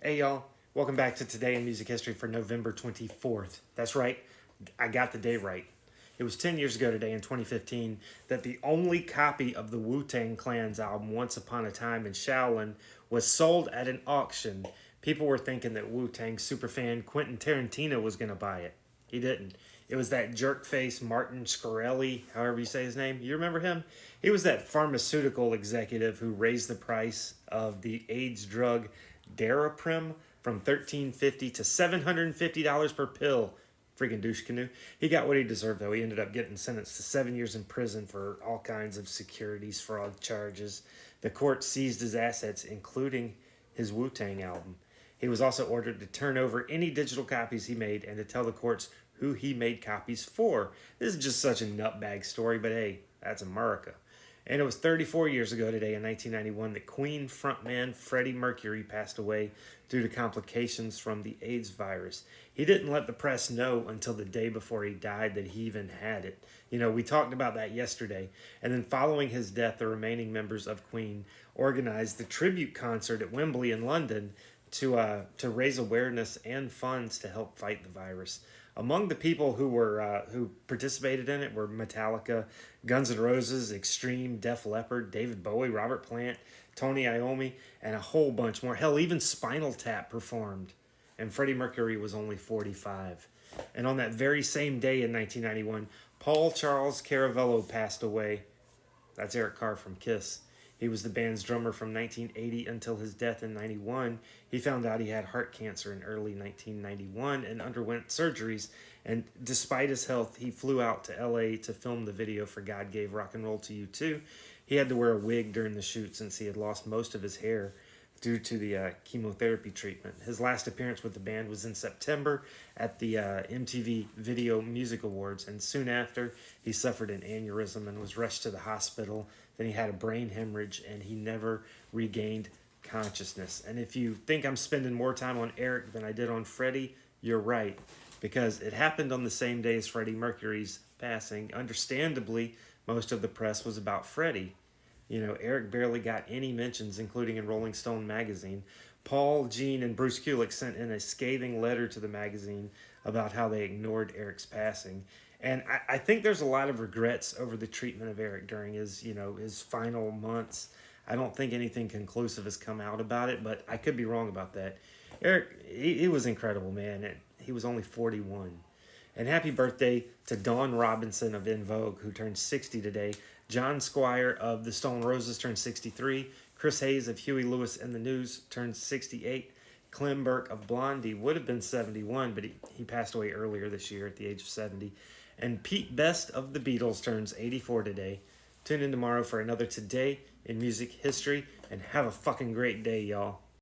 Hey y'all, welcome back to Today in Music History for November 24th. That's right, I got the day right. It was 10 years ago today in 2015 that the only copy of the Wu-Tang Clan's album Once Upon a Time in Shaolin was sold at an auction. People were thinking that Wu-Tang superfan Quentin Tarantino was going to buy it. He didn't. It was that jerk face Martin Shkreli, however you say his name. You remember him? He was that pharmaceutical executive who raised the price of the AIDS drug Daraprim from $13.50 to $750 per pill. Freaking douche canoe. He got what he deserved, though. He ended up getting sentenced to 7 years in prison for all kinds of securities fraud charges. The court seized his assets, including his Wu Tang album. He was also ordered to turn over any digital copies he made and to tell the courts who he made copies for. This is just such a nutbag story, but hey, that's America. And it was 34 years ago today in 1991 that Queen frontman Freddie Mercury passed away due to complications from the AIDS virus. He didn't let the press know until the day before he died that he even had it. You know, we talked about that yesterday. And then following his death, the remaining members of Queen organized the tribute concert at Wembley in London to raise awareness and funds to help fight the virus. Among the people who participated in it were Metallica, Guns N' Roses, Extreme, Def Leppard, David Bowie, Robert Plant, Tony Iommi, and a whole bunch more. Hell, even Spinal Tap performed, and Freddie Mercury was only 45. And on that very same day in 1991, Paul Charles Caravello passed away. That's Eric Carr from Kiss. He was the band's drummer from 1980 until his death in 91. He found out he had heart cancer in early 1991 and underwent surgeries. And despite his health, he flew out to LA to film the video for God Gave Rock and Roll to You Too. He had to wear a wig during the shoot since he had lost most of his hair due to the chemotherapy treatment. His last appearance with the band was in September at the MTV Video Music Awards, and soon after, he suffered an aneurysm and was rushed to the hospital. Then he had a brain hemorrhage, and he never regained consciousness. And if you think I'm spending more time on Eric than I did on Freddie, you're right, because it happened on the same day as Freddie Mercury's passing. Understandably, most of the press was about Freddie. You know, Eric barely got any mentions, including in Rolling Stone magazine. Paul, Gene, and Bruce Kulick sent in a scathing letter to the magazine about how they ignored Eric's passing. And I think there's a lot of regrets over the treatment of Eric during his final months. I don't think anything conclusive has come out about it, but I could be wrong about that. Eric, he was incredible, man. He was only 41. And happy birthday to Dawn Robinson of En Vogue, who turned 60 today. John Squire of the Stone Roses turned 63. Chris Hayes of Huey Lewis and the News turned 68. Clem Burke of Blondie would have been 71, but he passed away earlier this year at the age of 70. And Pete Best of the Beatles turns 84 today. Tune in tomorrow for another Today in Music History, and have a fucking great day, y'all.